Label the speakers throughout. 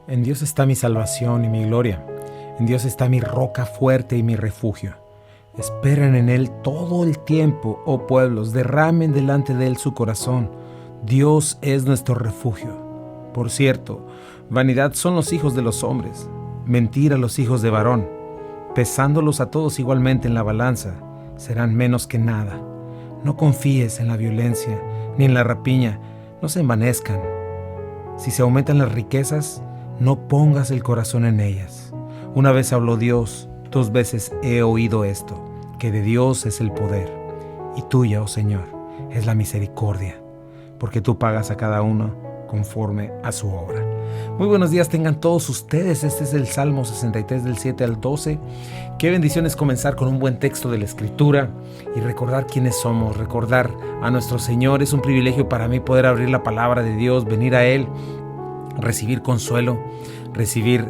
Speaker 1: En Dios está mi salvación y mi gloria. En Dios está mi roca fuerte y mi refugio. Esperen en Él todo el tiempo, oh pueblos, derramen delante de Él su corazón. Dios es nuestro refugio. Por cierto, vanidad son los hijos de los hombres, mentira los hijos de varón. Pesándolos a todos igualmente en la balanza, serán menos que nada. No confíes en la violencia ni en la rapiña, no se envanezcan. Si se aumentan las riquezas, no pongas el corazón en ellas. Una vez habló Dios, 2 veces he oído esto, que de Dios es el poder, y tuya, oh Señor, es la misericordia, porque tú pagas a cada uno conforme a su obra. Muy buenos días tengan todos ustedes. Este es el Salmo 63 del 7 al 12. Qué bendición es comenzar con un buen texto de la Escritura y recordar quiénes somos, recordar a nuestro Señor. Es un privilegio para mí poder abrir la palabra de Dios, venir a Él, recibir consuelo, recibir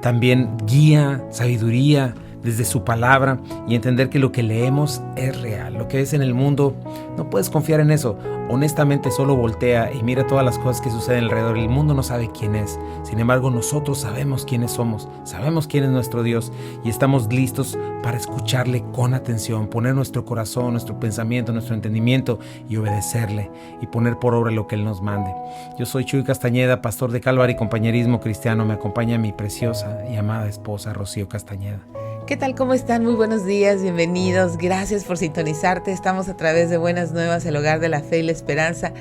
Speaker 1: también guía, sabiduría desde su palabra y entender que lo que leemos es real. Lo que es en el mundo, no puedes confiar en eso. Honestamente, solo voltea y mira todas las cosas que suceden alrededor. El mundo no sabe quién es. Sin embargo, nosotros sabemos quiénes somos, sabemos quién es nuestro Dios y estamos listos para escucharle con atención, poner nuestro corazón, nuestro pensamiento, nuestro entendimiento y obedecerle y poner por obra lo que Él nos mande. Yo soy Chuy Castañeda, pastor de Calvary Compañerismo Cristiano. Me acompaña mi preciosa y amada esposa, Rocío Castañeda.
Speaker 2: ¿Qué tal? ¿Cómo están? Muy buenos días, bienvenidos. Gracias por sintonizarte. Estamos a través de Buenas Nuevas, el hogar de la fe y la esperanza.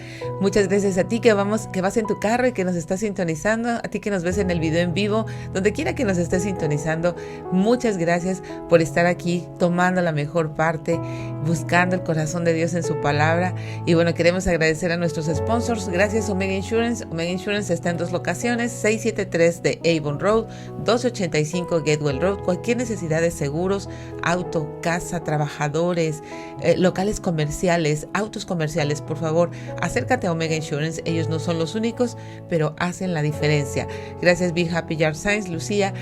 Speaker 2: Muchas gracias a ti que vas en tu carro y que nos estás sintonizando, a ti que nos ves en el video en vivo, donde quiera que nos estés sintonizando. Muchas gracias por estar aquí tomando la mejor parte, buscando el corazón de Dios en su palabra. Y bueno, queremos agradecer a nuestros sponsors. Gracias Omega Insurance. Omega Insurance está en 2 locaciones, 673 de Avon Road, 285 Gateway Road. Cualquier necesidad de seguros, auto, casa, trabajadores, locales comerciales, autos comerciales, por favor, acércate a Omega Insurance. Ellos no son los únicos, pero hacen la diferencia. Gracias Be Happy Yard Signs. Lucía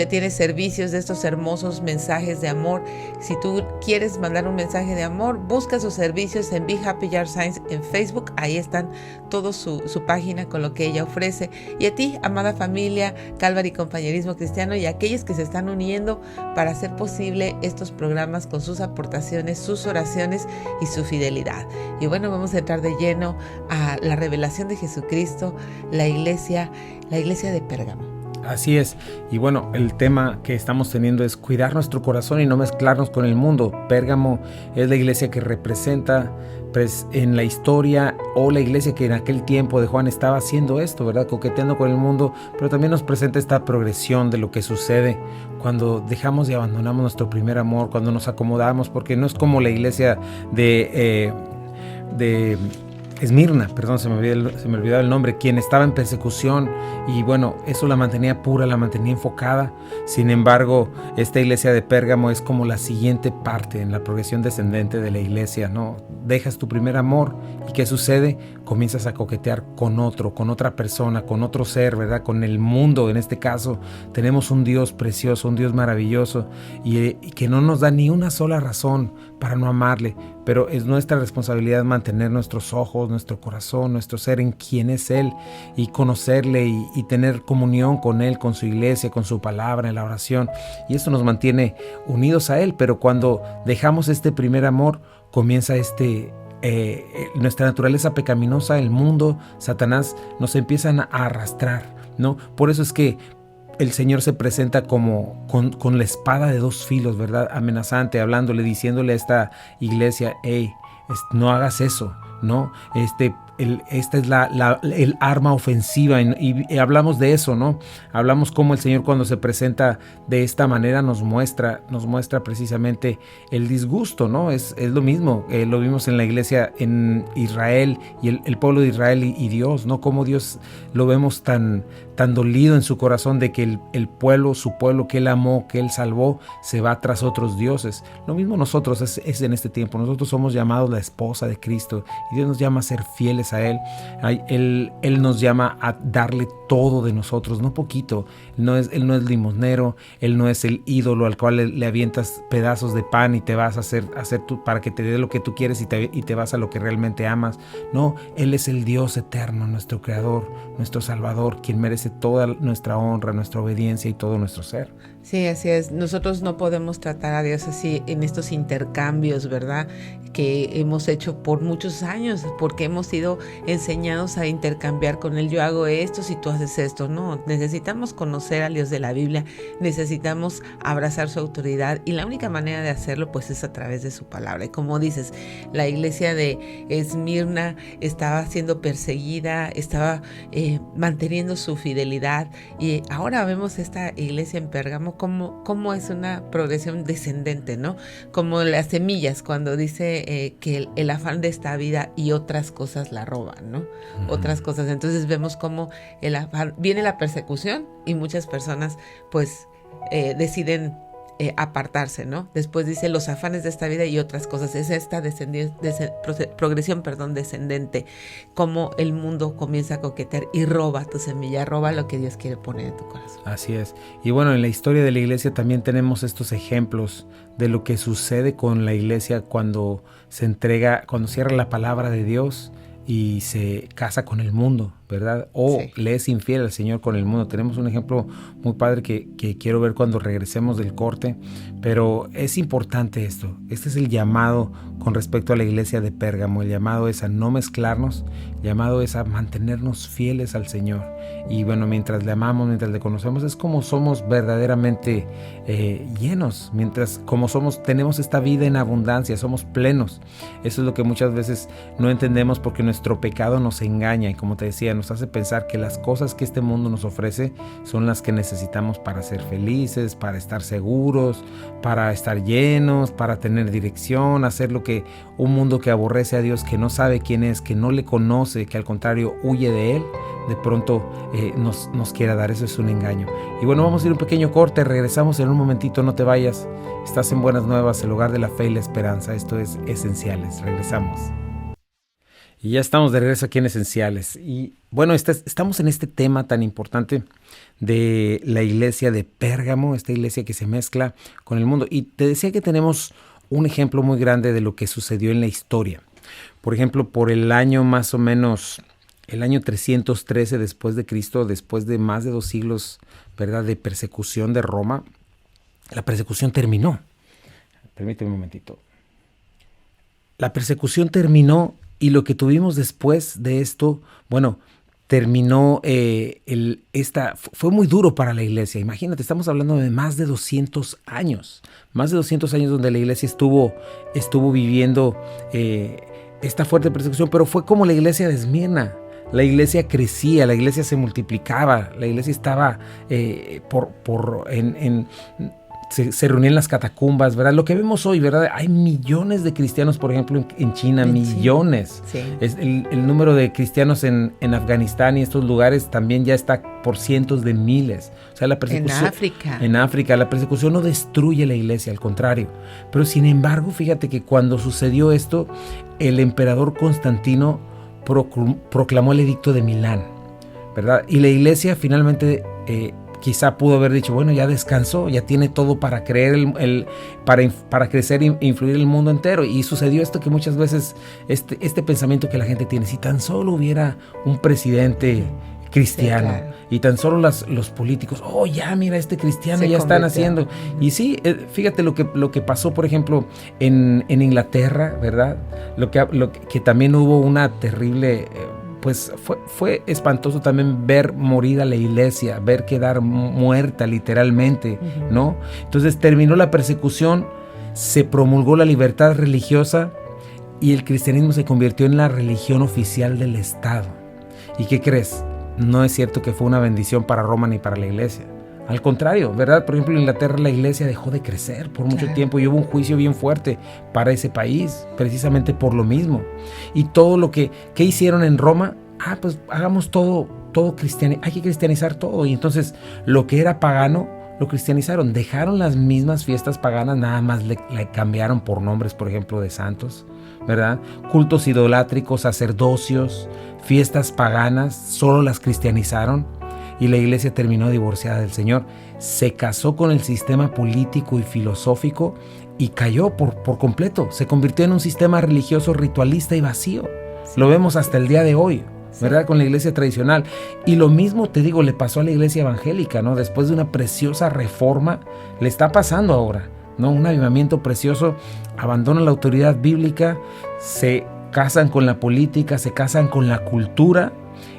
Speaker 2: tiene servicios de estos hermosos mensajes de amor. Si tú quieres mandar un mensaje de amor, busca sus servicios en Be Happy Yard Signs en Facebook. Ahí están toda su página con lo que ella ofrece. Y a ti, amada familia, Calvary Compañerismo Cristiano, y a aquellos que se están uniendo para hacer posible estos programas con sus aportaciones, sus oraciones y su fidelidad. Y bueno, vamos a entrar de lleno a la revelación de Jesucristo, la iglesia de Pérgamo.
Speaker 1: Así es, y bueno, el tema que estamos teniendo es cuidar nuestro corazón y no mezclarnos con el mundo. Pérgamo es la iglesia que representa pues en la historia, o la iglesia que en aquel tiempo de Juan estaba haciendo esto, ¿verdad? Coqueteando con el mundo, pero también nos presenta esta progresión de lo que sucede cuando dejamos y abandonamos nuestro primer amor, cuando nos acomodamos, porque no es como la iglesia de Esmirna, perdón, se me olvidaba el nombre, quien estaba en persecución y bueno, eso la mantenía pura, la mantenía enfocada. Sin embargo, esta iglesia de Pérgamo es como la siguiente parte en la progresión descendente de la iglesia, ¿no? Dejas tu primer amor y ¿qué sucede? Comienzas a coquetear con otro, con otra persona, con otro ser, ¿verdad? Con el mundo. En este caso, tenemos un Dios precioso, un Dios maravilloso y que no nos da ni una sola razón para no amarle, pero es nuestra responsabilidad mantener nuestros ojos, nuestro corazón, nuestro ser en quién es Él y conocerle y tener comunión con Él, con su iglesia, con su palabra, en la oración, y esto nos mantiene unidos a Él. Pero cuando dejamos este primer amor, comienza nuestra naturaleza pecaminosa, el mundo, Satanás, nos empiezan a arrastrar, ¿no? Por eso es que el Señor se presenta como con la espada de 2 filos, ¿verdad? Amenazante, hablándole, diciéndole a esta iglesia, hey, no hagas eso, ¿no? Esta es el arma ofensiva y hablamos de eso, ¿no? Hablamos cómo el Señor cuando se presenta de esta manera nos muestra precisamente el disgusto, ¿no? Es lo mismo, lo vimos en la iglesia en Israel y el pueblo de Israel y Dios, ¿no? Cómo Dios lo vemos tan dolido en su corazón de que el pueblo, su pueblo que Él amó, que Él salvó, se va tras otros dioses. Lo mismo nosotros es en este tiempo. Nosotros somos llamados la esposa de Cristo y Dios nos llama a ser fieles a Él. Él nos llama a darle todo de nosotros, no poquito. Él no es limosnero, Él no es el ídolo al cual le avientas pedazos de pan y te vas a hacer para que te dé lo que tú quieres y te vas a lo que realmente amas. No, Él es el Dios eterno, nuestro Creador, nuestro Salvador, quien merece toda nuestra honra, nuestra obediencia y todo nuestro ser.
Speaker 2: Sí, así es. Nosotros no podemos tratar a Dios así en estos intercambios, ¿verdad? Que hemos hecho por muchos años, porque hemos sido enseñados a intercambiar con Él. Yo hago esto si tú haces esto. No, necesitamos conocer al Dios de la Biblia, necesitamos abrazar su autoridad y la única manera de hacerlo pues es a través de su palabra. Y como dices, la iglesia de Esmirna estaba siendo perseguida, estaba manteniendo su fidelidad, y ahora vemos esta iglesia en Pérgamo como es una progresión descendente, ¿no? Como las semillas, cuando dice que el afán de esta vida y otras cosas la roban, ¿no? Uh-huh. Otras cosas. Entonces vemos cómo el afán, viene la persecución y muchas personas pues deciden apartarse, ¿no? Después dice los afanes de esta vida y otras cosas. Es esta progresión descendente, como el mundo comienza a coquetear y roba tu semilla, roba lo que Dios quiere poner en tu corazón.
Speaker 1: Así es. Y bueno, en la historia de la iglesia también tenemos estos ejemplos de lo que sucede con la iglesia cuando cuando cierra la palabra de Dios y se casa con el mundo, ¿verdad? O sí, le es infiel al Señor con el mundo. Tenemos un ejemplo muy padre que quiero ver cuando regresemos del corte, pero es importante esto. Este es el llamado con respecto a la iglesia de Pérgamo. El llamado es a no mezclarnos, el llamado es a mantenernos fieles al Señor. Y bueno, mientras le amamos, mientras le conocemos, es como somos verdaderamente llenos, tenemos esta vida en abundancia, somos plenos. Eso es lo que muchas veces no entendemos porque nuestro pecado nos engaña y, como te decía, nos hace pensar que las cosas que este mundo nos ofrece son las que necesitamos para ser felices, para estar seguros, para estar llenos, para tener dirección, hacer lo que un mundo que aborrece a Dios, que no sabe quién es, que no le conoce, que al contrario huye de Él, de pronto nos quiera dar. Eso es un engaño. Y bueno, vamos a ir un pequeño corte, regresamos en un momentito, no te vayas. Estás en Buenas Nuevas, el hogar de la fe y la esperanza. Esto es Esenciales, regresamos. Y ya estamos de regreso aquí en Esenciales. Y bueno, estamos en este tema tan importante de la iglesia de Pérgamo, esta iglesia que se mezcla con el mundo. Y te decía que tenemos un ejemplo muy grande de lo que sucedió en la historia. Por ejemplo, por el año más o menos, el año 313 después de Cristo, después de más de 2 siglos, ¿verdad?, de persecución de Roma, la persecución terminó. Permíteme un momentito. La persecución terminó. Y lo que tuvimos después de esto, bueno, terminó, fue muy duro para la iglesia. Imagínate, estamos hablando de más de 200 años. Más de 200 años donde la iglesia estuvo viviendo esta fuerte persecución, pero fue como la iglesia de Esmirna. La iglesia crecía, la iglesia se multiplicaba, la iglesia estaba se reunían en las catacumbas, ¿verdad? Lo que vemos hoy, ¿verdad? Hay millones de cristianos, por ejemplo, en China, millones. Sí. El número de cristianos en Afganistán y estos lugares también ya está por cientos de miles. O sea, la persecución... En África, la persecución no destruye la iglesia, al contrario. Pero sin embargo, fíjate que cuando sucedió esto, el emperador Constantino proclamó el edicto de Milán, ¿verdad? Y la iglesia finalmente... quizá pudo haber dicho, bueno, ya descansó, ya tiene todo para creer, para crecer e influir en el mundo entero. Y sucedió esto que muchas veces, este pensamiento que la gente tiene, si tan solo hubiera un presidente cristiano, sí, claro, y tan solo los políticos, ya mira, este cristiano ya están haciendo. Y sí, fíjate lo que pasó, por ejemplo, en Inglaterra, ¿verdad? Lo que también hubo una terrible... pues fue espantoso también ver morir a la iglesia, ver quedar muerta literalmente, ¿no? Entonces terminó la persecución, se promulgó la libertad religiosa y el cristianismo se convirtió en la religión oficial del Estado. ¿Y qué crees? No es cierto que fue una bendición para Roma ni para la iglesia. Al contrario, ¿verdad? Por ejemplo, en Inglaterra la iglesia dejó de crecer por mucho tiempo y hubo un juicio bien fuerte para ese país, precisamente por lo mismo. Y todo lo que hicieron en Roma, pues hagamos todo hay que cristianizar todo. Y entonces lo que era pagano lo cristianizaron, dejaron las mismas fiestas paganas, nada más le cambiaron por nombres, por ejemplo, de santos, ¿verdad? Cultos idolátricos, sacerdocios, fiestas paganas, solo las cristianizaron. y la iglesia terminó divorciada del Señor. Se casó con el sistema político y filosófico y cayó por completo. Se convirtió en un sistema religioso ritualista y vacío. Sí. Lo vemos hasta el día de hoy, ¿verdad? Con la iglesia tradicional. Y lo mismo, te digo, le pasó a la iglesia evangélica, ¿no? Después de una preciosa reforma, le está pasando ahora, ¿no? Un avivamiento precioso. Abandonan la autoridad bíblica, se casan con la política, se casan con la cultura,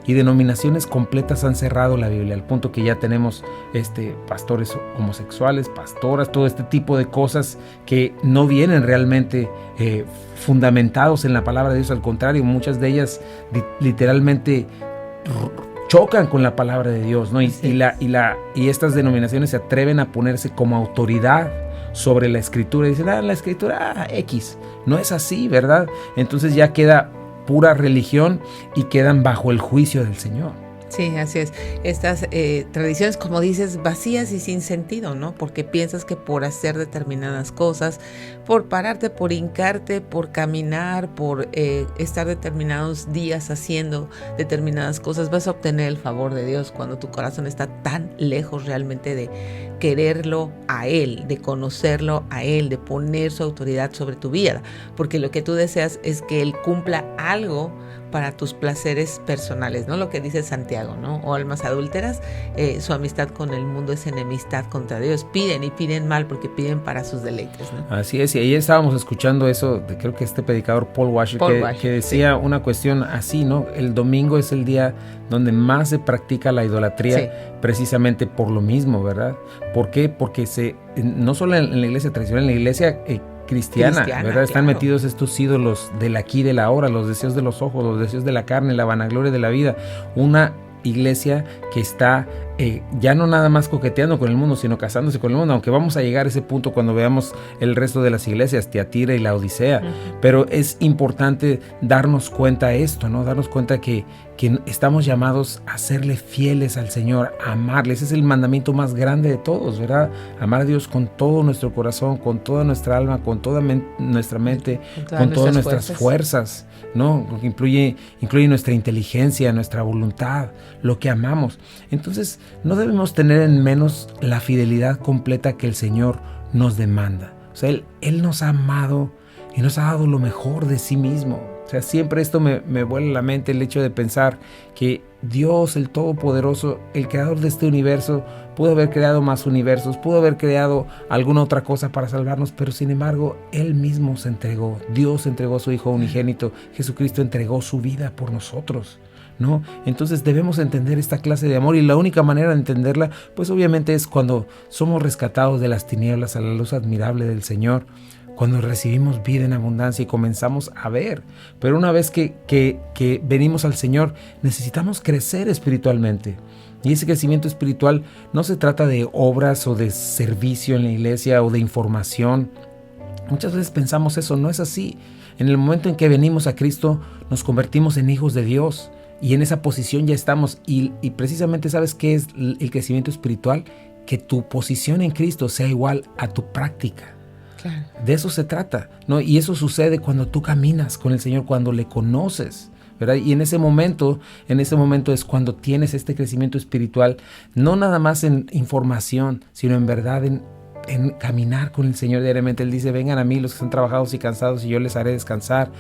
Speaker 1: y denominaciones completas han cerrado la Biblia, al punto que ya tenemos pastores homosexuales, pastoras, todo este tipo de cosas que no vienen realmente fundamentados en la palabra de Dios. Al contrario, muchas de ellas literalmente chocan con la palabra de Dios, ¿no? Y estas denominaciones se atreven a ponerse como autoridad sobre la Escritura y dicen, la Escritura, X. No es así, ¿verdad? Entonces ya queda pura religión y quedan bajo el juicio del Señor.
Speaker 2: Sí, así es. Estas tradiciones, como dices, vacías y sin sentido, ¿no? Porque piensas que por hacer determinadas cosas, por pararte, por hincarte, por caminar, por estar determinados días haciendo determinadas cosas, vas a obtener el favor de Dios cuando tu corazón está tan lejos realmente de quererlo a Él, de conocerlo a Él, de poner su autoridad sobre tu vida. Porque lo que tú deseas es que Él cumpla algo para tus placeres personales, ¿no? Lo que dice Santiago, ¿no? O almas adúlteras, su amistad con el mundo es enemistad contra Dios. Piden y piden mal porque piden para sus deleites, ¿no?
Speaker 1: Así es, y ahí estábamos escuchando eso de, creo que predicador Paul Washer, que decía sí, una cuestión así, ¿no? El domingo es el día donde más se practica la idolatría, sí, precisamente por lo mismo, ¿verdad? ¿Por qué? Porque no solo en la iglesia tradicional, en la iglesia cristiana, ¿verdad? Están metidos estos ídolos del aquí y del ahora, los deseos de los ojos, los deseos de la carne, la vanagloria de la vida. Una iglesia que está ya no nada más coqueteando con el mundo, sino casándose con el mundo, aunque vamos a llegar a ese punto cuando veamos el resto de las iglesias, Tiatira y la Odisea. Pero es importante darnos cuenta de esto, ¿no? Darnos cuenta que estamos llamados a serle fieles al Señor, a amarle. Ese es el mandamiento más grande de todos, ¿verdad? Amar a Dios con todo nuestro corazón, con toda nuestra alma, con toda nuestra mente, con todas nuestras fuerzas, ¿no? Porque incluye nuestra inteligencia, nuestra voluntad, lo que amamos. Entonces, no debemos tener en menos la fidelidad completa que el Señor nos demanda. O sea, Él nos ha amado y nos ha dado lo mejor de sí mismo. O sea, siempre esto me vuela la mente, el hecho de pensar que Dios, el Todopoderoso, el creador de este universo, pudo haber creado más universos, pudo haber creado alguna otra cosa para salvarnos, pero sin embargo, Él mismo se entregó. Dios entregó a su Hijo unigénito. Jesucristo entregó su vida por nosotros, ¿no? Entonces debemos entender esta clase de amor, y la única manera de entenderla, pues obviamente es cuando somos rescatados de las tinieblas a la luz admirable del Señor, cuando recibimos vida en abundancia y comenzamos a ver. Pero una vez que venimos al Señor, necesitamos crecer espiritualmente. Y ese crecimiento espiritual no se trata de obras o de servicio en la iglesia o de información. Muchas veces pensamos eso, no es así. En el momento en que venimos a Cristo, nos convertimos en hijos de Dios. Y en esa posición ya estamos. Y precisamente, ¿sabes qué es el crecimiento espiritual? Que tu posición en Cristo sea igual a tu práctica. Claro. De eso se trata, ¿no? Y eso sucede cuando tú caminas con el Señor, cuando le conoces, ¿verdad? Y en ese momento es cuando tienes este crecimiento espiritual, no nada más en información, sino en verdad en caminar con el Señor diariamente. Él dice, vengan a mí los que están trabajados y cansados y yo les haré descansar,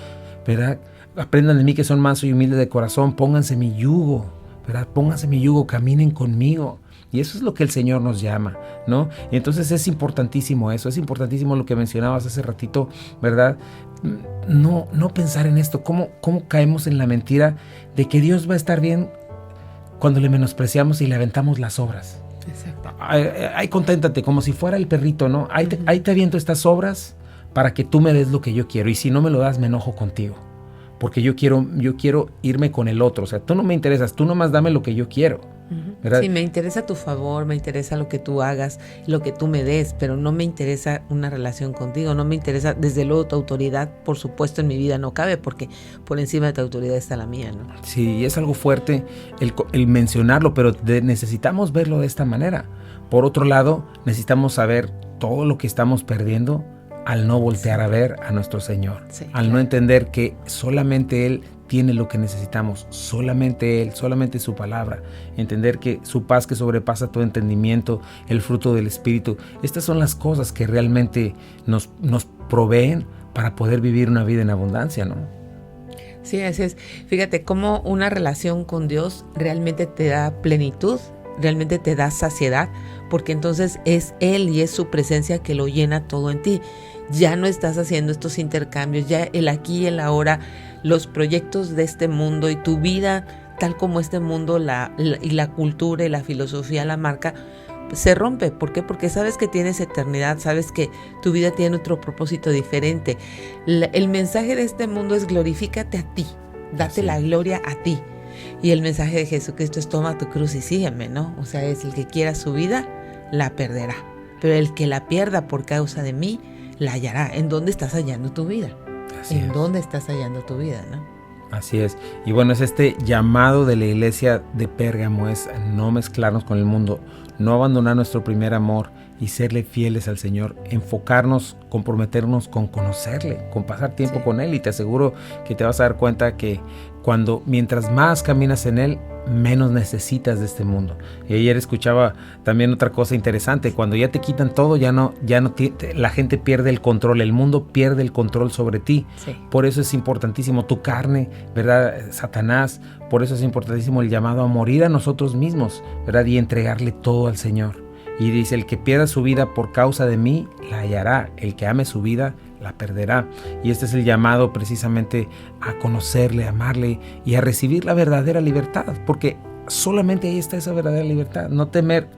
Speaker 1: ¿verdad? Aprendan de mí que son mansos y humildes de corazón, pónganse mi yugo, ¿verdad? Pónganse mi yugo, caminen conmigo. Y eso es lo que el Señor nos llama, ¿no? Y entonces es importantísimo eso, es importantísimo lo que mencionabas hace ratito, ¿verdad? No pensar en esto, cómo caemos en la mentira de que Dios va a estar bien cuando le menospreciamos y le aventamos las obras. Exacto. Ay, conténtate, como si fuera el perrito, ¿no? Ahí te aviento estas obras para que tú me des lo que yo quiero, y si no me lo das, me enojo contigo. Porque yo quiero irme con el otro. O sea, tú no me interesas, tú nomás dame lo que yo quiero, ¿verdad?
Speaker 2: Sí, me interesa tu favor, me interesa lo que tú hagas, lo que tú me des, pero no me interesa una relación contigo, no me interesa, desde luego tu autoridad, por supuesto, en mi vida no cabe, porque por encima de tu autoridad está la mía, ¿no?
Speaker 1: Sí, y es algo fuerte el mencionarlo, pero necesitamos verlo de esta manera. Por otro lado, necesitamos saber todo lo que estamos perdiendo al no voltear a ver a nuestro Señor, sí, al no entender que solamente Él tiene lo que necesitamos, solamente Él, solamente su palabra. Entender que su paz que sobrepasa todo entendimiento, el fruto del Espíritu, estas son las cosas que realmente nos proveen para poder vivir una vida en abundancia, ¿no?
Speaker 2: Sí, así es. Fíjate cómo una relación con Dios realmente te da plenitud, realmente te da saciedad, porque entonces es Él y es su presencia que lo llena todo en ti. Ya no estás haciendo estos intercambios, ya el aquí y el ahora, los proyectos de este mundo y tu vida tal como este mundo y la cultura y la filosofía la marca, se rompe. ¿Por qué? Porque sabes que tienes eternidad, sabes que tu vida tiene otro propósito diferente. El mensaje de este mundo es glorifícate a ti, date la gloria a ti. Y el mensaje de Jesucristo es toma tu cruz y sígueme, ¿no? O sea, es el que quiera su vida, la perderá. Pero el que la pierda por causa de mí, la hallará. ¿En dónde estás hallando tu vida? ¿Dónde estás hallando tu vida, no?
Speaker 1: Así es. Y bueno, es este llamado de la iglesia de Pérgamo, es no mezclarnos con el mundo, no abandonar nuestro primer amor y serle fieles al Señor, enfocarnos, comprometernos con conocerle, con pasar tiempo con Él, y te aseguro que te vas a dar cuenta que mientras más caminas en Él, menos necesitas de este mundo. Y ayer escuchaba también otra cosa interesante: cuando ya te quitan todo, la gente pierde el control, el mundo pierde el control sobre ti. Sí. Por eso es importantísimo tu carne, ¿verdad? Satanás, por eso es importantísimo el llamado a morir a nosotros mismos, ¿verdad? Y entregarle todo al Señor. Y dice, el que pierda su vida por causa de mí, la hallará. El que ame su vida, la perderá. Y este es el llamado precisamente a conocerle, a amarle y a recibir la verdadera libertad. Porque solamente ahí está esa verdadera libertad. No tener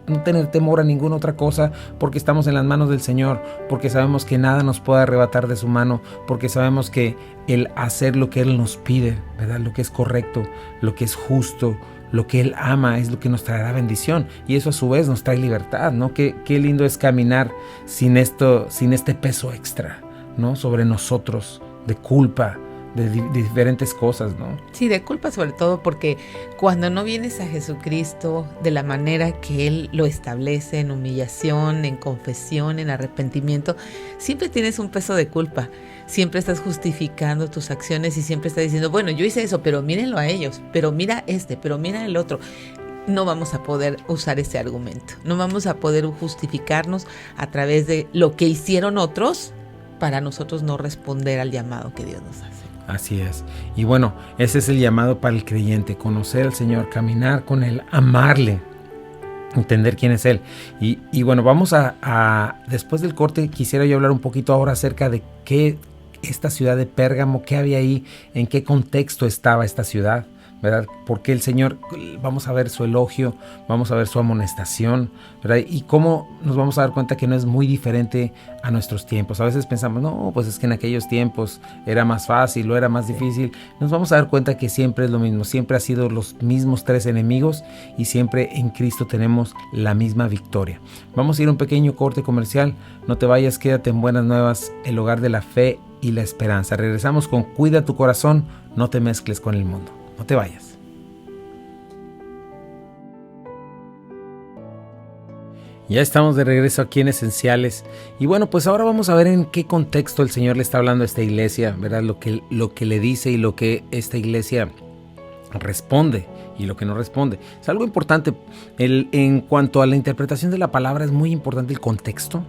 Speaker 1: temor a ninguna otra cosa, porque estamos en las manos del Señor. Porque sabemos que nada nos puede arrebatar de su mano. Porque sabemos que el hacer lo que Él nos pide, ¿verdad? Lo que es correcto, lo que es justo, lo que Él ama es lo que nos traerá bendición, y eso a su vez nos trae libertad, ¿no? Qué lindo es caminar sin este peso extra, ¿no? Sobre nosotros, de culpa, de diferentes cosas, ¿no?
Speaker 2: Sí, de culpa sobre todo, porque cuando no vienes a Jesucristo de la manera que Él lo establece, en humillación, en confesión, en arrepentimiento, siempre tienes un peso de culpa. Siempre estás justificando tus acciones y siempre estás diciendo, bueno, yo hice eso, pero mírenlo a ellos, pero mira pero mira el otro. No vamos a poder usar ese argumento, no vamos a poder justificarnos a través de lo que hicieron otros para nosotros no responder al llamado que Dios nos hace.
Speaker 1: Así es. Y bueno, ese es el llamado para el creyente: conocer al Señor, caminar con Él, amarle, entender quién es Él. Y bueno, vamos a después del corte, quisiera yo hablar un poquito ahora acerca de qué esta ciudad de Pérgamo, qué había ahí, en qué contexto estaba esta ciudad, ¿verdad? Porque el Señor, vamos a ver su elogio, vamos a ver su amonestación, ¿verdad? Y cómo nos vamos a dar cuenta que no es muy diferente a nuestros tiempos. A veces pensamos, no, pues es que en aquellos tiempos era más fácil o era más difícil. Nos vamos a dar cuenta que siempre es lo mismo, siempre ha sido los mismos tres enemigos y siempre en Cristo tenemos la misma victoria. Vamos a ir a un pequeño corte comercial, no te vayas, quédate en Buenas Nuevas, el hogar de la fe y la esperanza. Regresamos con Cuida tu corazón, no te mezcles con el mundo. No te vayas. Ya estamos de regreso aquí en Esenciales. Y bueno, pues ahora vamos a ver en qué contexto el Señor le está hablando a esta iglesia, ¿verdad? Lo que le dice y lo que esta iglesia responde y lo que no responde. Es algo importante. En cuanto a la interpretación de la palabra, es muy importante el contexto.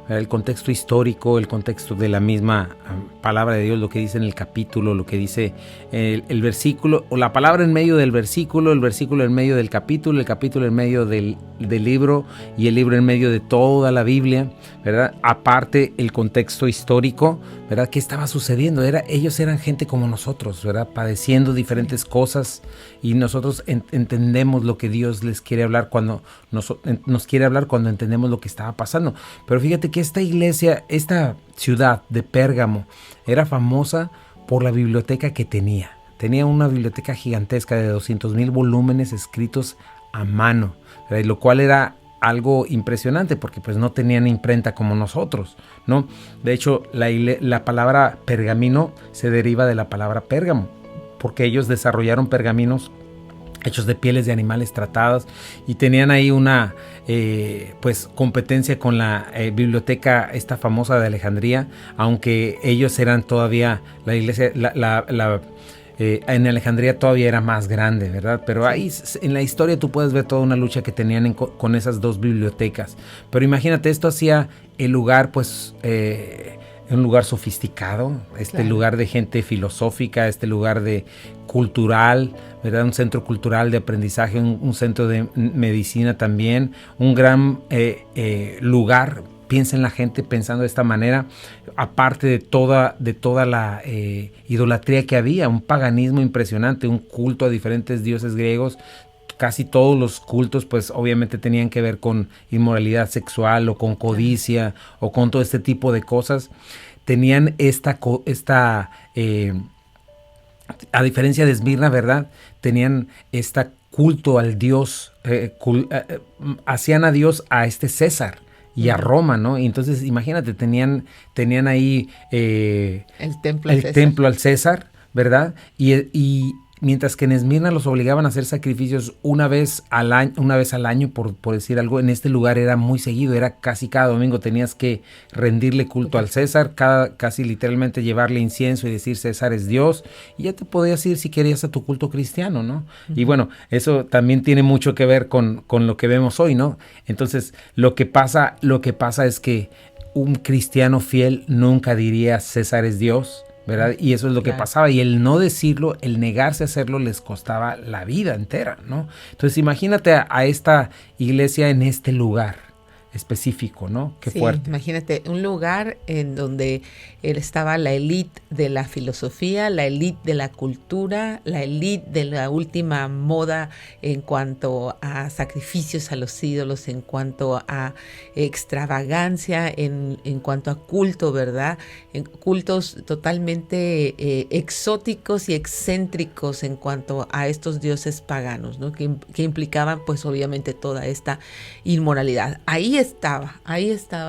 Speaker 1: El contexto histórico, el contexto de la misma palabra de Dios, lo que dice en el capítulo, lo que dice el versículo, o la palabra en medio del versículo, el versículo en medio del capítulo, el capítulo en medio del libro y el libro en medio de toda la Biblia, ¿verdad? Aparte el contexto histórico, ¿verdad? ¿Qué estaba sucediendo? Ellos eran gente como nosotros, ¿verdad? Padeciendo diferentes cosas, y nosotros entendemos lo que Dios les quiere hablar cuando nos quiere hablar cuando entendemos lo que estaba pasando. Pero fíjate que esta iglesia, esta ciudad de Pérgamo, era famosa por la biblioteca que tenía. Tenía una biblioteca gigantesca de 200,000 volúmenes escritos a mano, ¿verdad? Lo cual era algo impresionante porque pues no tenían imprenta como nosotros, ¿no? De hecho, la palabra pergamino se deriva de la palabra Pérgamo, porque ellos desarrollaron pergaminos hechos de pieles de animales tratadas y tenían ahí una pues competencia con la biblioteca esta famosa de Alejandría, aunque ellos eran todavía la iglesia, En Alejandría todavía era más grande, ¿verdad? Pero ahí en la historia tú puedes ver toda una lucha que tenían con esas dos bibliotecas. Pero imagínate, esto hacía el lugar, pues, un lugar sofisticado, lugar de gente filosófica, lugar de cultural, ¿verdad? Un centro cultural de aprendizaje, un centro de medicina también, un gran lugar. Piensa en la gente pensando de esta manera, aparte de toda la idolatría que había, un paganismo impresionante, un culto a diferentes dioses griegos. Casi todos los cultos, pues obviamente tenían que ver con inmoralidad sexual o con codicia o con todo este tipo de cosas. Tenían a diferencia de Esmirna, ¿verdad? Tenían culto al dios, hacían a Dios a César y a Roma, ¿no? Y entonces, imagínate, tenían ahí el templo al César, ¿verdad? Y mientras que en Esmirna los obligaban a hacer sacrificios una vez al año, por decir algo, en este lugar era muy seguido, era casi cada domingo tenías que rendirle culto al César, casi literalmente llevarle incienso y decir César es Dios, y ya te podías ir si querías a tu culto cristiano, ¿no? Uh-huh. Y bueno, eso también tiene mucho que ver con lo que vemos hoy, ¿no? Entonces, lo que pasa es que un cristiano fiel nunca diría César es Dios, ¿verdad? Y eso es lo que pasaba, y el no decirlo, el negarse a hacerlo les costaba la vida entera, ¿no? Entonces imagínate a esta iglesia en este lugar específico, ¿no? Qué fuerte.
Speaker 2: Imagínate, un lugar en donde estaba la élite de la filosofía, la élite de la cultura, la élite de la última moda en cuanto a sacrificios a los ídolos, en cuanto a extravagancia, en cuanto a culto, ¿verdad? En cultos totalmente exóticos y excéntricos en cuanto a estos dioses paganos, ¿no? Que implicaban, pues, obviamente toda esta inmoralidad. Ahí estaba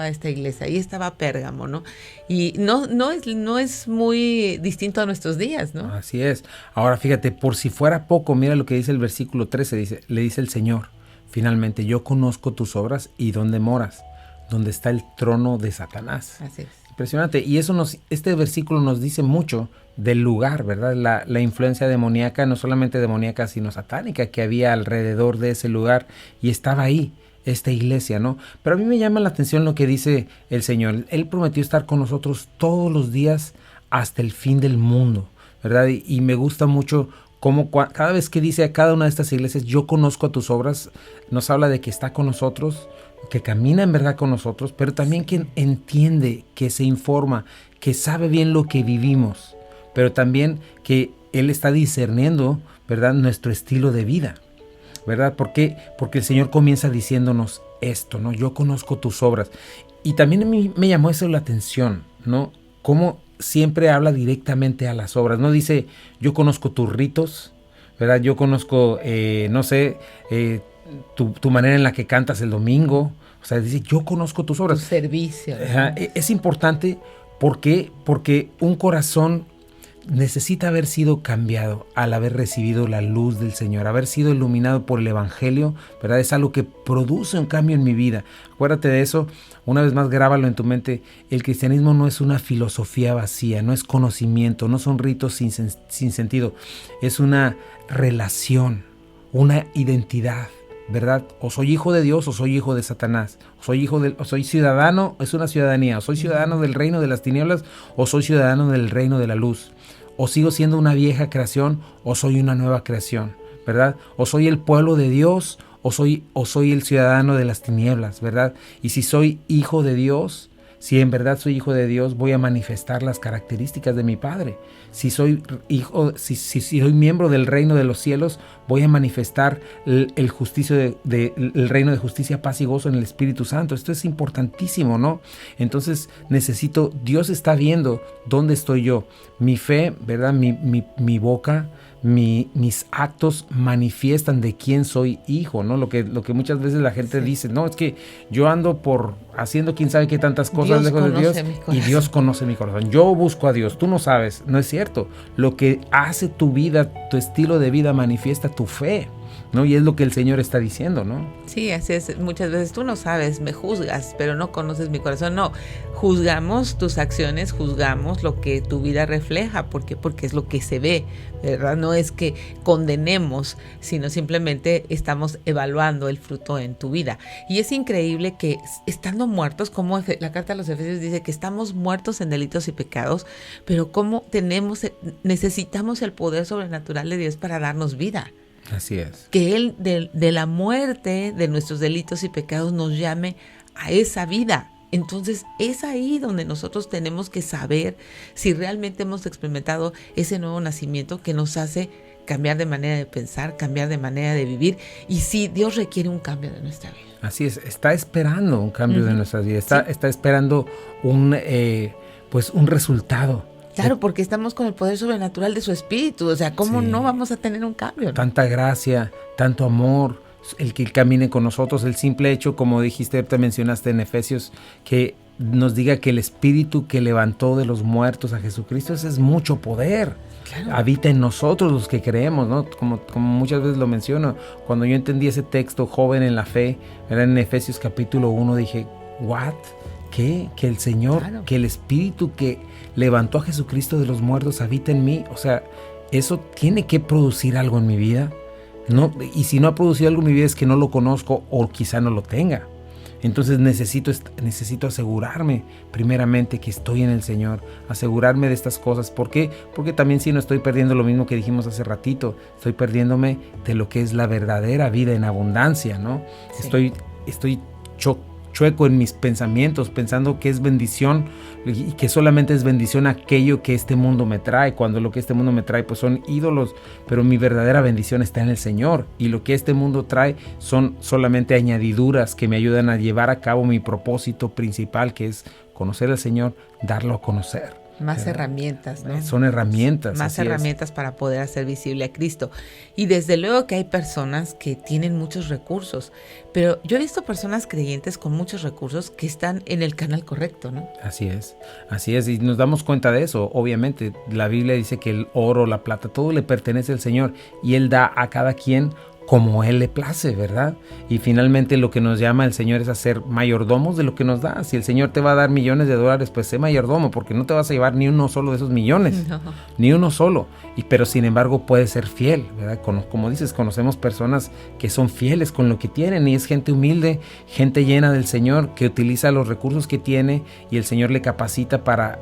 Speaker 2: esta iglesia, ahí estaba Pérgamo, ¿no? Y no es muy distinto a nuestros días, ¿no?
Speaker 1: Así es. Ahora fíjate, por si fuera poco, mira lo que dice el versículo 13, le dice el Señor, finalmente, yo conozco tus obras y dónde moras, donde está el trono de Satanás.
Speaker 2: Así es.
Speaker 1: Impresionante. Y este versículo nos dice mucho del lugar, ¿verdad? La influencia demoníaca, no solamente demoníaca, sino satánica que había alrededor de ese lugar, y estaba ahí esta iglesia, ¿no? Pero a mí me llama la atención lo que dice el Señor. Él prometió estar con nosotros todos los días hasta el fin del mundo, ¿verdad? Y me gusta mucho cómo cada vez que dice a cada una de estas iglesias, yo conozco a tus obras, nos habla de que está con nosotros, que camina en verdad con nosotros, pero también que entiende, que se informa, que sabe bien lo que vivimos, pero también que Él está discerniendo, ¿verdad?, nuestro estilo de vida, ¿verdad? ¿Por qué? Porque el Señor comienza diciéndonos esto, ¿no? Yo conozco tus obras. Y también a mí me llamó eso la atención, ¿no? Cómo siempre habla directamente a las obras. No dice, yo conozco tus ritos, ¿verdad? Yo conozco, tu manera en la que cantas el domingo. O sea, dice, yo conozco tus obras.
Speaker 2: Tu servicio, ¿no?
Speaker 1: Es importante, ¿por qué? Porque un corazón necesita haber sido cambiado al haber recibido la luz del Señor, haber sido iluminado por el Evangelio, ¿verdad? Es algo que produce un cambio en mi vida. Acuérdate de eso, una vez más grábalo en tu mente. El cristianismo no es una filosofía vacía, no es conocimiento, no son ritos sin sentido. Es una relación, una identidad, ¿verdad? O soy hijo de Dios o soy hijo de Satanás. O soy ciudadano, es una ciudadanía. O soy ciudadano del reino de las tinieblas o soy ciudadano del reino de la luz. O sigo siendo una vieja creación o soy una nueva creación, ¿verdad? O soy el pueblo de Dios o soy el ciudadano de las tinieblas, ¿verdad? Y si soy hijo de Dios, si en verdad soy hijo de Dios, voy a manifestar las características de mi Padre. Si soy hijo, si soy miembro del reino de los cielos, voy a manifestar el reino de justicia, paz y gozo en el Espíritu Santo. Esto es importantísimo, ¿no? Entonces Dios está viendo dónde estoy yo. Mi fe, ¿verdad? Mi boca, mis actos manifiestan de quién soy hijo, ¿no? Lo que muchas veces la gente dice, no, es que yo ando haciendo quién sabe qué tantas cosas lejos de Dios y Dios conoce mi corazón. Yo busco a Dios, tú no sabes, no es cierto. Lo que hace tu vida, tu estilo de vida manifiesta tu fe, ¿no? Y es lo que el Señor está diciendo, ¿no?
Speaker 2: Sí, así es. Muchas veces tú no sabes, me juzgas, pero no conoces mi corazón. No, juzgamos tus acciones, juzgamos lo que tu vida refleja, porque es lo que se ve, ¿verdad? No es que condenemos, sino simplemente estamos evaluando el fruto en tu vida. Y es increíble que estando muertos, como la carta a los Efesios dice que estamos muertos en delitos y pecados, pero como necesitamos el poder sobrenatural de Dios para darnos vida.
Speaker 1: Así es.
Speaker 2: Que Él de la muerte de nuestros delitos y pecados nos llame a esa vida. Entonces es ahí donde nosotros tenemos que saber si realmente hemos experimentado ese nuevo nacimiento que nos hace cambiar de manera de pensar, cambiar de manera de vivir, y si Dios requiere un cambio de nuestra vida.
Speaker 1: Así es, está esperando un cambio de nuestras vidas, está esperando un resultado.
Speaker 2: Claro, porque estamos con el poder sobrenatural de su Espíritu. O sea, ¿cómo no vamos a tener un cambio, ¿no?
Speaker 1: Tanta gracia, tanto amor, el que camine con nosotros, el simple hecho, como dijiste, te mencionaste en Efesios, que nos diga que el Espíritu que levantó de los muertos a Jesucristo, ese es mucho poder. Claro. Habita en nosotros los que creemos, ¿no? Como muchas veces lo menciono. Cuando yo entendí ese texto, joven en la fe, era en Efesios capítulo 1, dije, ¿what? ¿Qué? Que el Señor, claro, que el Espíritu que levantó a Jesucristo de los muertos habita en mí. O sea, eso tiene que producir algo en mi vida, ¿no? Y si no ha producido algo en mi vida es que no lo conozco o quizá no lo tenga. Entonces necesito asegurarme primeramente que estoy en el Señor, asegurarme de estas cosas. ¿Por qué? Porque también si no estoy perdiendo lo mismo que dijimos hace ratito, estoy perdiéndome de lo que es la verdadera vida en abundancia, ¿no? Sí. Estoy chueco en mis pensamientos, pensando que es bendición y que solamente es bendición aquello que este mundo me trae, cuando lo que este mundo me trae pues son ídolos, pero mi verdadera bendición está en el Señor, y lo que este mundo trae son solamente añadiduras que me ayudan a llevar a cabo mi propósito principal, que es conocer al Señor, darlo a conocer.
Speaker 2: Más herramientas, ¿no?
Speaker 1: Son herramientas.
Speaker 2: Más herramientas para poder hacer visible a Cristo. Y desde luego que hay personas que tienen muchos recursos, pero yo he visto personas creyentes con muchos recursos que están en el canal correcto, ¿no? Así
Speaker 1: es, y nos damos cuenta de eso. Obviamente, la Biblia dice que el oro, la plata, todo le pertenece al Señor, y Él da a cada quien como Él le place, ¿verdad? Y finalmente lo que nos llama el Señor es a ser mayordomos de lo que nos da. Si el Señor te va a dar millones de dólares, pues sé mayordomo, porque no te vas a llevar ni uno solo de esos millones, ni uno solo. Pero sin embargo puedes ser fiel, ¿verdad? Como dices, conocemos personas que son fieles con lo que tienen, y es gente humilde, gente llena del Señor, que utiliza los recursos que tiene, y el Señor le capacita para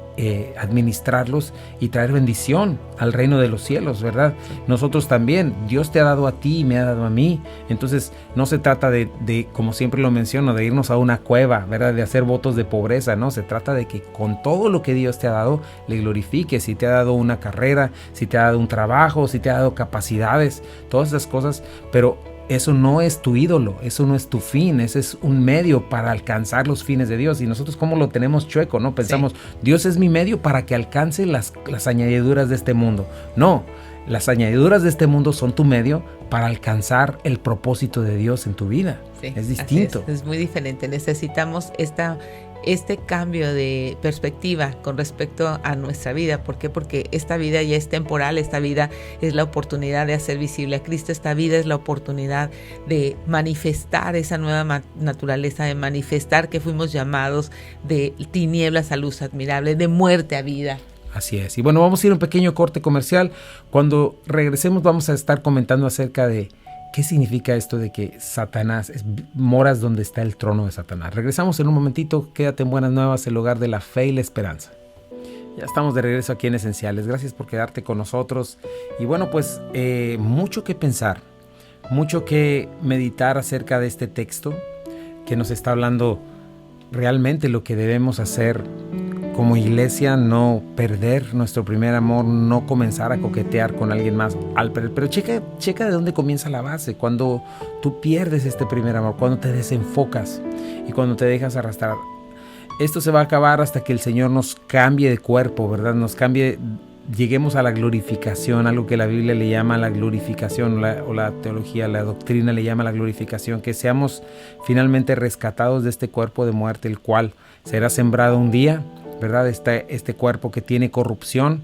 Speaker 1: administrarlos y traer bendición al reino de los cielos, ¿verdad? Nosotros también, Dios te ha dado a ti y me ha dado a mí. Entonces no se trata de, como siempre lo menciono, de irnos a una cueva, ¿verdad? De hacer votos de pobreza, ¿no? Se trata de que con todo lo que Dios te ha dado, le glorifiques. Si te ha dado una carrera, si te ha dado un trabajo, si te ha dado capacidades, todas esas cosas, pero eso no es tu ídolo, eso no es tu fin, ese es un medio para alcanzar los fines de Dios. Y nosotros, ¿cómo lo tenemos chueco, no? Pensamos, Dios es mi medio para que alcance las añadiduras de este mundo. No, las añadiduras de este mundo son tu medio para alcanzar el propósito de Dios en tu vida. Sí, es distinto.
Speaker 2: Es muy diferente. Necesitamos este cambio de perspectiva con respecto a nuestra vida. ¿Por qué? Porque esta vida ya es temporal, esta vida es la oportunidad de hacer visible a Cristo, esta vida es la oportunidad de manifestar esa nueva naturaleza, de manifestar que fuimos llamados de tinieblas a luz admirable, de muerte a vida.
Speaker 1: Así es. Y bueno, vamos a ir a un pequeño corte comercial. Cuando regresemos vamos a estar comentando acerca de qué significa esto de que Satanás, moras donde está el trono de Satanás. Regresamos en un momentito. Quédate en Buenas Nuevas, el hogar de la fe y la esperanza. Ya estamos de regreso aquí en Esenciales. Gracias por quedarte con nosotros. Y bueno, pues mucho que pensar, mucho que meditar acerca de este texto que nos está hablando realmente lo que debemos hacer como iglesia, no perder nuestro primer amor, no comenzar a coquetear con alguien más. Pero checa de dónde comienza la base. Cuando tú pierdes este primer amor, cuando te desenfocas y cuando te dejas arrastrar. Esto se va a acabar hasta que el Señor nos cambie de cuerpo, ¿verdad? Nos cambie, lleguemos a la glorificación, algo que la Biblia le llama la glorificación, o la teología, la doctrina le llama la glorificación, que seamos finalmente rescatados de este cuerpo de muerte, el cual será sembrado un día, ¿verdad? Este cuerpo que tiene corrupción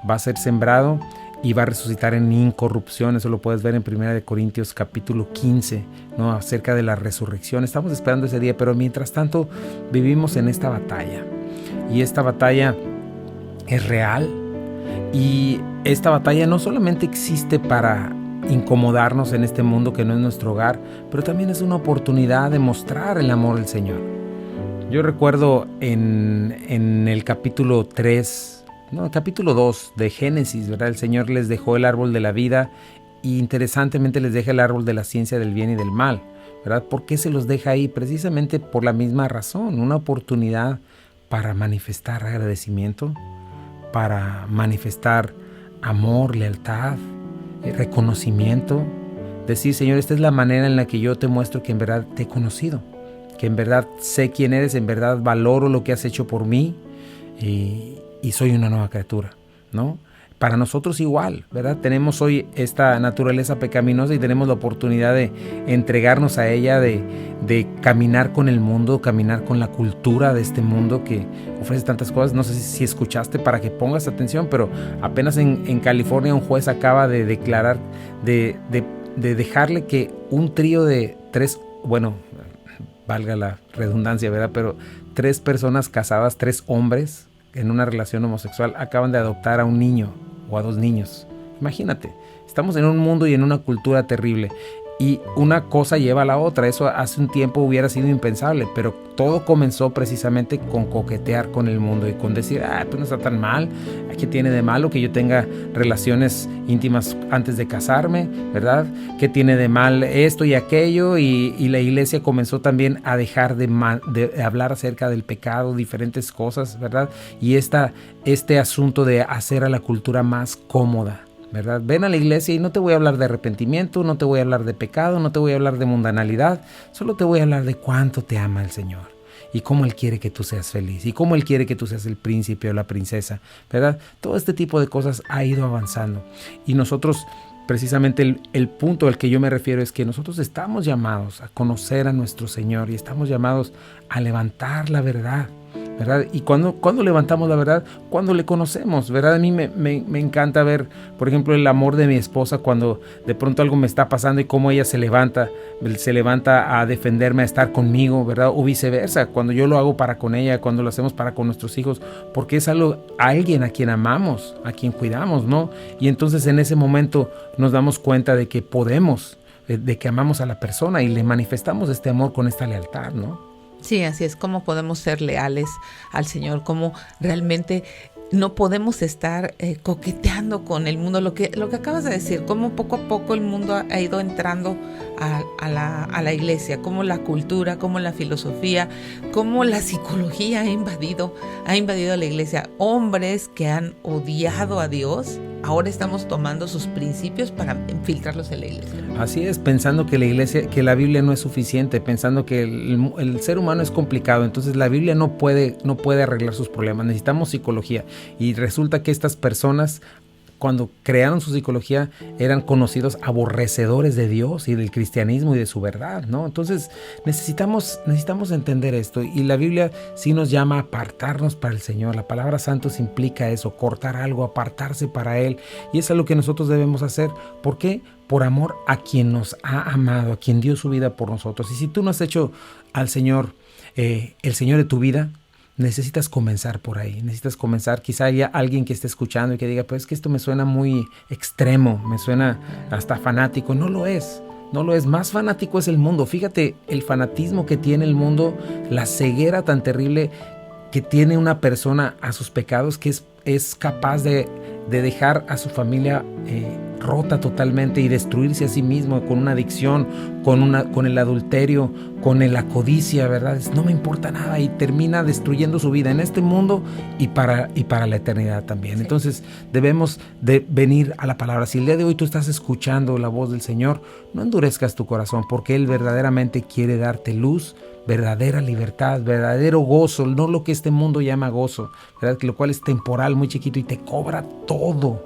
Speaker 1: va a ser sembrado y va a resucitar en incorrupción. Eso lo puedes ver en 1 Corintios capítulo 15, ¿no? Acerca de la resurrección. Estamos esperando ese día, pero mientras tanto vivimos en esta batalla. Y esta batalla es real. Y esta batalla no solamente existe para incomodarnos en este mundo que no es nuestro hogar, pero también es una oportunidad de mostrar el amor del Señor. Yo recuerdo en el capítulo 3, no, capítulo 2 de Génesis, ¿verdad? El Señor les dejó el árbol de la vida y interesantemente les deja el árbol de la ciencia del bien y del mal, ¿verdad? ¿Por qué se los deja ahí? Precisamente por la misma razón, una oportunidad para manifestar agradecimiento, para manifestar amor, lealtad, reconocimiento. Decir, Señor, esta es la manera en la que yo te muestro que en verdad te he conocido, que en verdad sé quién eres, en verdad valoro lo que has hecho por mí y soy una nueva criatura, ¿no? Para nosotros igual, ¿verdad? Tenemos hoy esta naturaleza pecaminosa y tenemos la oportunidad de entregarnos a ella, de caminar con el mundo, caminar con la cultura de este mundo que ofrece tantas cosas. No sé si escuchaste para que pongas atención, pero apenas en California un juez acaba de declarar, de dejarle que un trío de 3, bueno, valga la redundancia, ¿verdad? Pero 3 personas casadas, 3 hombres en una relación homosexual acaban de adoptar a un niño o a 2 niños. Imagínate, estamos en un mundo y en una cultura terrible y una cosa lleva a la otra. Eso hace un tiempo hubiera sido impensable, pero todo comenzó precisamente con coquetear con el mundo y con decir, pues no está tan mal, ¿qué tiene de malo que yo tenga relaciones íntimas antes de casarme, verdad? ¿Qué tiene de mal esto y aquello? Y la iglesia comenzó también a dejar de hablar acerca del pecado, diferentes cosas, ¿verdad? Y este asunto de hacer a la cultura más cómoda, ¿verdad? Ven a la iglesia y no te voy a hablar de arrepentimiento, no te voy a hablar de pecado, no te voy a hablar de mundanalidad, solo te voy a hablar de cuánto te ama el Señor y cómo Él quiere que tú seas feliz y cómo Él quiere que tú seas el príncipe o la princesa, ¿verdad? Todo este tipo de cosas ha ido avanzando y nosotros, precisamente el punto al que yo me refiero es que nosotros estamos llamados a conocer a nuestro Señor y estamos llamados a levantar la verdad, ¿verdad? Y cuando levantamos la verdad, cuando le conocemos, ¿verdad? A mí me encanta ver, por ejemplo, el amor de mi esposa cuando de pronto algo me está pasando y cómo ella se levanta a defenderme, a estar conmigo, ¿verdad? O viceversa, cuando yo lo hago para con ella, cuando lo hacemos para con nuestros hijos, porque es alguien a quien amamos, a quien cuidamos, ¿no? Y entonces en ese momento nos damos cuenta de que podemos, de que amamos a la persona y le manifestamos este amor con esta lealtad, ¿no?
Speaker 2: Sí, así es como podemos ser leales al Señor, como realmente no podemos estar coqueteando con el mundo. Lo que acabas de decir, cómo poco a poco el mundo ha ido entrando a la iglesia, cómo la cultura, cómo la filosofía, cómo la psicología ha invadido la iglesia. Hombres que han odiado a Dios, ahora estamos tomando sus principios para infiltrarlos en la iglesia.
Speaker 1: Así es, pensando que la Biblia no es suficiente, pensando que el ser humano es complicado, entonces la Biblia no puede arreglar sus problemas, necesitamos psicología. Y resulta que estas personas, cuando crearon su psicología, eran conocidos aborrecedores de Dios y del cristianismo y de su verdad, ¿no? Entonces necesitamos entender esto, y la Biblia sí nos llama a apartarnos para el Señor. La palabra santos implica eso, cortar algo, apartarse para Él, y es algo que nosotros debemos hacer. ¿Por qué? Por amor a quien nos ha amado, a quien dio su vida por nosotros. Y si tú no has hecho al Señor el Señor de tu vida, necesitas comenzar por ahí, quizá haya alguien que esté escuchando y que diga, pues es que esto me suena muy extremo, me suena hasta fanático. No lo es, más fanático es el mundo. Fíjate el fanatismo que tiene el mundo, la ceguera tan terrible que tiene una persona a sus pecados, que es capaz de dejar a su familia rota totalmente y destruirse a sí mismo con una adicción, con el adulterio, con la codicia, ¿verdad? No me importa nada, y termina destruyendo su vida en este mundo y para la eternidad también. Sí. Entonces debemos de venir a la palabra. Si el día de hoy tú estás escuchando la voz del Señor, no endurezcas tu corazón, porque Él verdaderamente quiere darte luz, verdadera libertad, verdadero gozo, no lo que este mundo llama gozo, ¿verdad? Lo cual es temporal, muy chiquito, y te cobra todo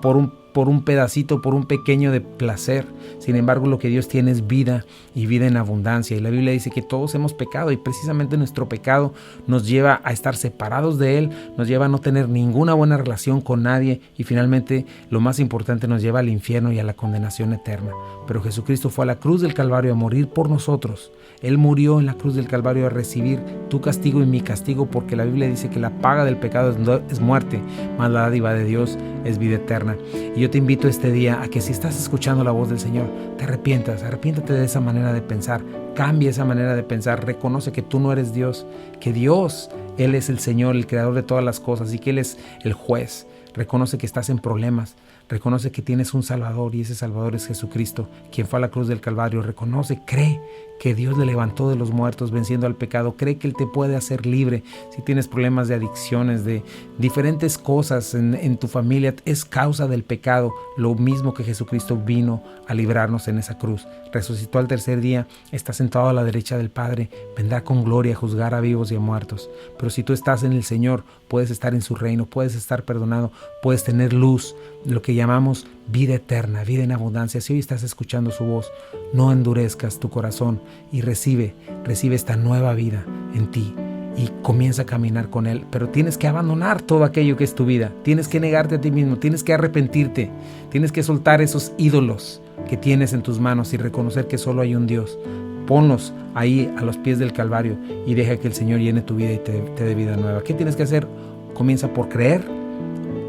Speaker 1: por por un pedacito, por un pequeño de placer. Sin embargo, lo que Dios tiene es vida y vida en abundancia. Y la Biblia dice que todos hemos pecado y precisamente nuestro pecado nos lleva a estar separados de Él, nos lleva a no tener ninguna buena relación con nadie y finalmente, lo más importante, nos lleva al infierno y a la condenación eterna. Pero Jesucristo fue a la cruz del Calvario a morir por nosotros. Él murió en la cruz del Calvario a recibir tu castigo y mi castigo, porque la Biblia dice que la paga del pecado es muerte, mas la dádiva de Dios es vida eterna. Y yo te invito este día a que, si estás escuchando la voz del Señor, te arrepiéntate de esa manera de pensar, cambia esa manera de pensar, reconoce que tú no eres Dios, que Dios, Él es el Señor, el creador de todas las cosas y que Él es el juez. Reconoce que estás en problemas. Reconoce que tienes un Salvador y ese Salvador es Jesucristo, quien fue a la cruz del Calvario. Reconoce, cree que Dios le levantó de los muertos venciendo al pecado. Cree que Él te puede hacer libre. Si tienes problemas de adicciones, de diferentes cosas en tu familia, es causa del pecado. Lo mismo que Jesucristo vino a librarnos en esa cruz. Resucitó al tercer día, está sentado a la derecha del Padre, vendrá con gloria a juzgar a vivos y a muertos. Pero si tú estás en el Señor, puedes estar en su reino, puedes estar perdonado, puedes tener luz, lo que llamamos vida eterna, vida en abundancia. Si hoy estás escuchando su voz, no endurezcas tu corazón y recibe esta nueva vida en ti y comienza a caminar con Él. Pero tienes que abandonar todo aquello que es tu vida, tienes que negarte a ti mismo, tienes que arrepentirte, tienes que soltar esos ídolos que tienes en tus manos y reconocer que solo hay un Dios. Ponlos ahí a los pies del Calvario y deja que el Señor llene tu vida y te dé vida nueva. ¿Qué tienes que hacer? Comienza por creer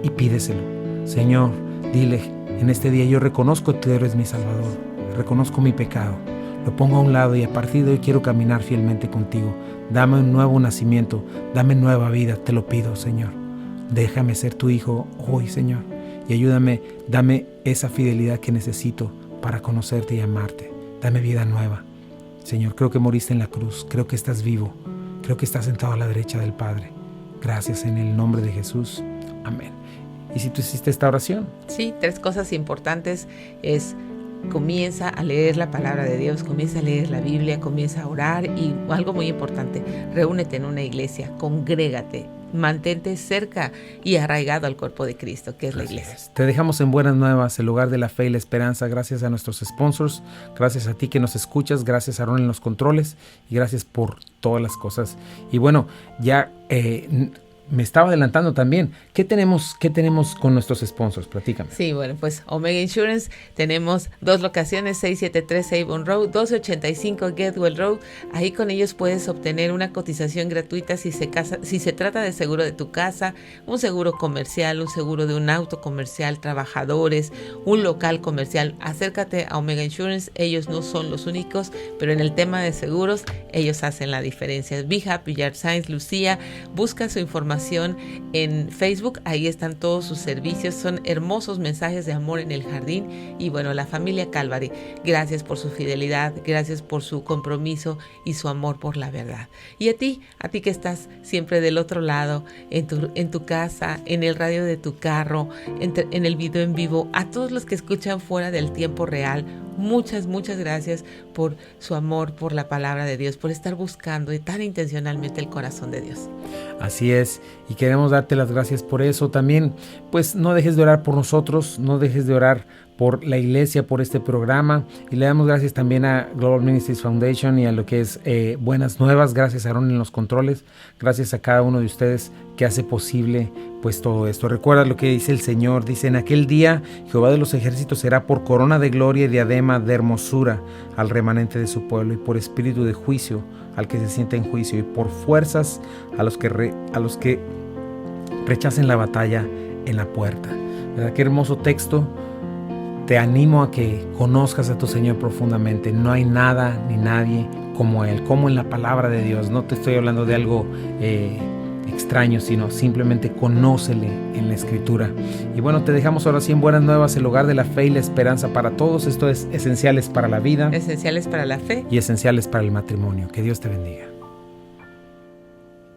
Speaker 1: y pídeselo. Señor, dile, en este día yo reconozco que tú eres mi Salvador, reconozco mi pecado, lo pongo a un lado y a partir de hoy quiero caminar fielmente contigo. Dame un nuevo nacimiento, dame nueva vida, te lo pido, Señor. Déjame ser tu hijo hoy, Señor, y ayúdame, dame esa fidelidad que necesito para conocerte y amarte. Dame vida nueva. Señor, creo que moriste en la cruz, creo que estás vivo, creo que estás sentado a la derecha del Padre. Gracias en el nombre de Jesús. Amén. ¿Y si tú hiciste esta oración?
Speaker 2: Sí, 3 cosas importantes es: comienza a leer la palabra de Dios, comienza a leer la Biblia, comienza a orar y algo muy importante, reúnete en una iglesia, congrégate, mantente cerca y arraigado al cuerpo de Cristo, que es la iglesia.
Speaker 1: Te dejamos en Buenas Nuevas, el lugar de la fe y la esperanza. Gracias a nuestros sponsors, gracias a ti que nos escuchas, gracias a Aaron en los controles y gracias por todas las cosas. Y bueno, ya me estaba adelantando también. ¿Qué tenemos con nuestros sponsors? Platícame.
Speaker 2: Sí, bueno, pues Omega Insurance, tenemos 2 locaciones, 673 Avon Road, 1285 Getwell Road. Ahí con ellos puedes obtener una cotización gratuita si se trata de seguro de tu casa, un seguro comercial, un seguro de un auto comercial, trabajadores, un local comercial. Acércate a Omega Insurance, ellos no son los únicos, pero en el tema de seguros, ellos hacen la diferencia. Be Happy, Yard Signs, Lucía, busca su información en Facebook, ahí están todos sus servicios, son hermosos mensajes de amor en el jardín. Y bueno, la familia Calvary, gracias por su fidelidad, gracias por su compromiso y su amor por la verdad. Y a ti que estás siempre del otro lado, en tu casa, en el radio de tu carro, en el video en vivo, a todos los que escuchan fuera del tiempo real, muchas gracias por su amor, por la palabra de Dios, por estar buscando tan intencionalmente el corazón de Dios.
Speaker 1: Así es, y queremos darte las gracias por eso. También, pues no dejes de orar por nosotros, no dejes de orar por la iglesia, por este programa, y le damos gracias también a Global Ministries Foundation y a lo que es Buenas Nuevas. Gracias a Aaron en los controles, gracias a cada uno de ustedes que hace posible pues todo esto. Recuerda lo que dice el Señor, dice: en aquel día Jehová de los ejércitos será por corona de gloria y diadema de hermosura al remanente de su pueblo, y por espíritu de juicio al que se sienta en juicio, y por fuerzas a los que rechacen la batalla en la puerta. ¿Verdad? Qué hermoso texto. Te animo a que conozcas a tu Señor profundamente. No hay nada ni nadie como Él, como en la palabra de Dios. No te estoy hablando de algo extraño, sino simplemente conócele en la Escritura. Y bueno, te dejamos ahora sí en Buenas Nuevas, el hogar de la fe y la esperanza para todos. Esto es Esenciales para la Vida,
Speaker 2: Esenciales para la Fe
Speaker 1: y Esenciales para el Matrimonio. Que Dios te bendiga.